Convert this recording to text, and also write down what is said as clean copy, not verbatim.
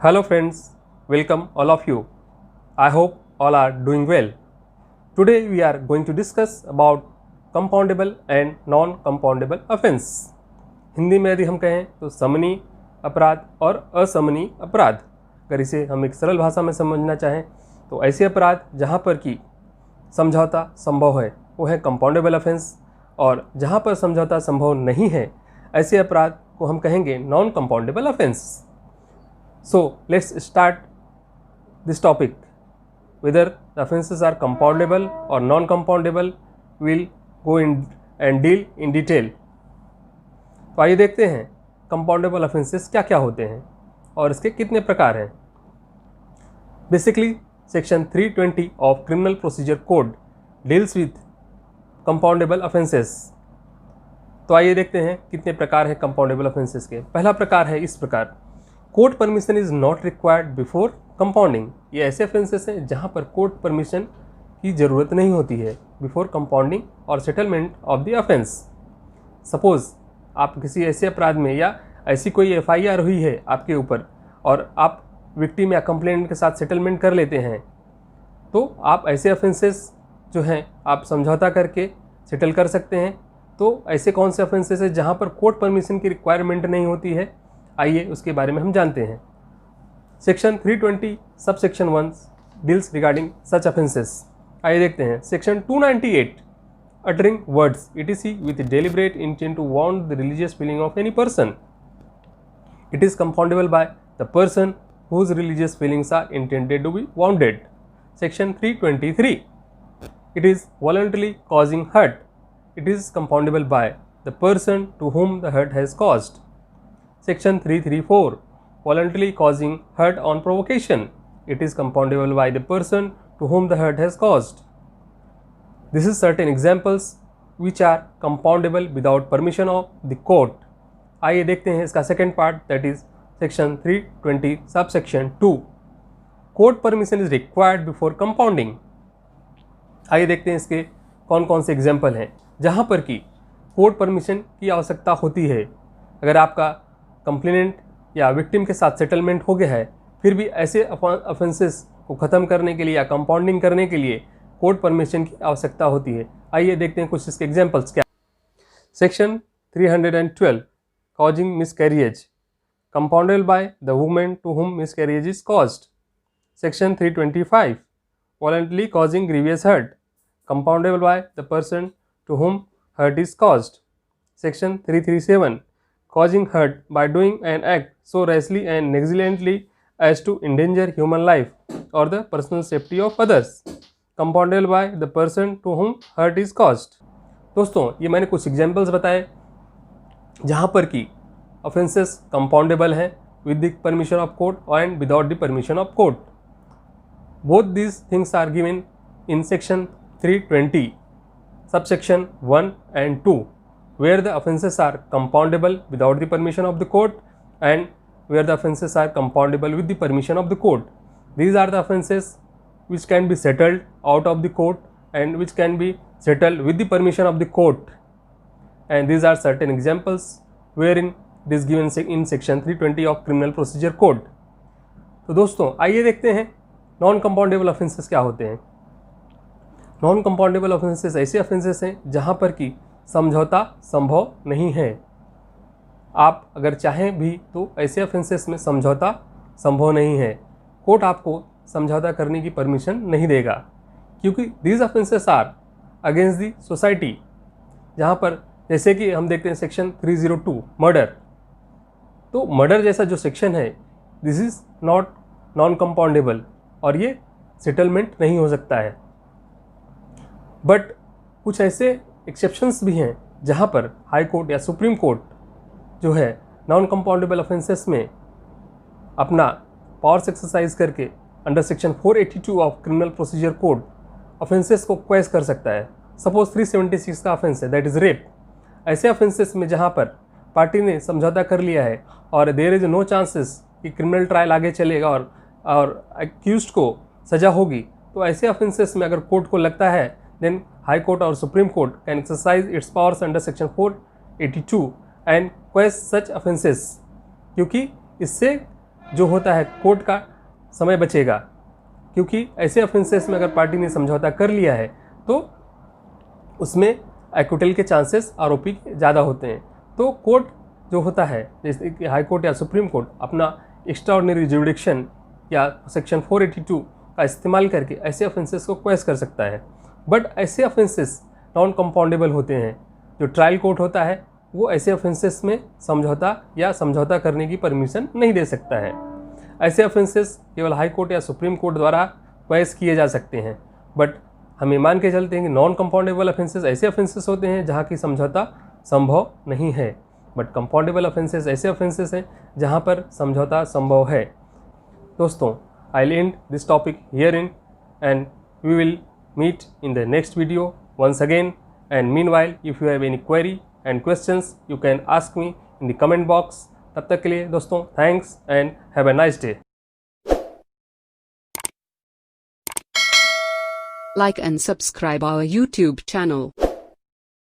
Hello friends, welcome all of you. I hope all are doing well. Today we are going to discuss about compoundable and non-compoundable offense. Hindi में यदि हम कहें तो समनीय अपराध और असमनीय अपराध। अगर इसे हम एक सरल भाषा में समझना चाहें तो ऐसे अपराध जहाँ पर कि समझौता संभव है वो है कंपाउंडेबल ऑफेंस, और जहाँ पर समझौता संभव नहीं है ऐसे अपराध को हम कहेंगे non compoundable offence. So let's start this topic. Whether the offences are compoundable or non-compoundable, we'll go in and deal in detail. तो आइए देखते हैं कंपाउंडेबल ऑफेंसेस क्या क्या होते हैं और इसके कितने प्रकार हैं. Basically section 320 of criminal procedure code deals with compoundable offences. तो आइए देखते हैं कितने प्रकार हैं कंपाउंडेबल ऑफेंसेस के. पहला प्रकार है इस प्रकार, court permission is not required before compounding. ये ऐसे ऑफेंसेस हैं जहाँ पर कोर्ट परमिशन की ज़रूरत नहीं होती है बिफोर कंपाउंडिंग और settlement of the offence. Suppose आप किसी ऐसे अपराध में या ऐसी कोई FIR हुई है आपके ऊपर और आप विक्टिम या कंप्लेनेंट के साथ सेटलमेंट कर लेते हैं, तो आप ऐसे ऑफेंसेस जो हैं आप समझौता करके सेटल कर सकते हैं. तो ऐसे कौन से ऑफेंसेस हैं जहाँ पर कोर्ट परमिशन की रिक्वायरमेंट नहीं होती है, आइए उसके बारे में हम जानते हैं. Section 320 sub section 1 deals regarding such offences. आइए देखते हैं. Section 298 uttering words ETC with deliberate intent to wound the religious feeling of any person. It is compoundable by the person whose religious feelings are intended to be wounded. Section 323 it is voluntarily causing hurt. It is compoundable by the person to whom the hurt has caused. Section 334 voluntarily causing hurt on provocation. It is compoundable by the person to whom the hurt has caused. This is certain examples which are compoundable without permission of the court. आइए देखते हैं इसका second part, that is section 320 subsection 2. Court permission is required before compounding. आइए देखते हैं इसके कौन कौन से एग्जाम्पल हैं जहाँ पर कि कोर्ट परमिशन की आवश्यकता होती है. अगर आपका कंप्लेनेंट या विक्टिम के साथ सेटलमेंट हो गया है फिर भी ऐसे ऑफेंसेस को ख़त्म करने के लिए या कंपाउंडिंग करने के लिए कोर्ट परमिशन की आवश्यकता होती है. आइए देखते हैं कुछ इसके एग्जाम्पल्स क्या. Section 312 causing miscarriage, compoundable by the women to whom miscarriage is caused. Section 325 voluntarily causing grievous hurt, compoundable by the person to whom hurt is caused. Section 337 causing hurt by doing an act so rashly and negligently as to endanger human life or the personal safety of others, compoundable by the person to whom hurt is caused. दोस्तों ये मैंने कुछ examples बताए जहाँ पर कि offences compoundable हैं with the permission of court and without the permission of court. Both these things are given in section 320 subsection 1 and 2, where the offences are compoundable without the permission of the court and where the offences are compoundable with the permission of the court. These are the offences which can be settled out of the court and which can be settled with the permission of the court, and these are certain examples wherein it is given in section 320 of criminal procedure code. तो दोस्तों आइए देखते हैं non compoundable offences क्या होते हैं. Non compoundable offences ऐसे offences हैं जहाँ पर कि समझौता संभव नहीं है. आप अगर चाहें भी तो ऐसे ऑफेंसेस में समझौता संभव नहीं है. कोर्ट आपको समझौता करने की परमिशन नहीं देगा क्योंकि these offences are against the society. जहाँ पर जैसे कि हम देखते हैं सेक्शन 302 मर्डर. तो मर्डर जैसा जो सेक्शन है this is not non compoundable और ये सेटलमेंट नहीं हो सकता है. बट कुछ ऐसे एक्सेप्शंस भी हैं जहाँ पर हाई कोर्ट या सुप्रीम कोर्ट जो है नॉन कंपाउंडेबल ऑफेंसेस में अपना पावर्स एक्सरसाइज करके under section 482 of criminal procedure code offences को क्वेश कर सकता है. सपोज 376 का ऑफेंस है दैट इज़ रेप. ऐसे ऑफेंसेस में जहाँ पर पार्टी ने समझौता कर लिया है और देयर इज़ नो चांसेस कि क्रिमिनल ट्रायल आगे चलेगा और एक्यूज्ड को सज़ा होगी, तो ऐसे ऑफेंसेस में अगर कोर्ट को लगता है देन हाई कोर्ट और supreme court can exercise its powers under section 482 and क्वेश such offences, क्योंकि इससे जो होता है कोर्ट का समय बचेगा, क्योंकि ऐसे ऑफेंसेस में अगर पार्टी ने समझौता कर लिया है तो उसमें एक्विटल के चांसेस आरोपी के ज़्यादा होते हैं। तो कोर्ट जो होता है, जैसे कि हाई कोर्ट या सुप्रीम कोर्ट, अपना एक्स्ट्राऑर्डिनरी जुरिडिक्शन या सेक्शन 482 का इस्तेमाल करके ऐसे ऑफेंसेस को क्वेश कर सकता है। बट ऐसे ऑफेंसेस नॉन कंपाउंडेबल होते हैं। जो ट्रायल कोर्ट होता है वो ऐसे ऑफेंसेस में समझौता या समझौता करने की परमिशन नहीं दे सकता है। ऐसे ऑफेंसेस केवल हाई कोर्ट या सुप्रीम कोर्ट द्वारा क्वेश किए जा सकते हैं। बट हमें मान के चलते हैं कि नॉन कंपाउंडेबल ऑफेंसेस ऐसे ऑफेंसेस होते हैं जहाँ की समझौता संभव नहीं है। बट कंपाउंडेबल ऑफेंसेस ऐसे ऑफेंसेस हैं जहाँ पर समझौता संभव है। दोस्तों, I will end this topic here in and we will meet in the next video once again, and meanwhile if you have any query and questions you can ask me in the comment box. तब तक के लिए दोस्तों, thanks and have a nice day. Like and subscribe our YouTube channel.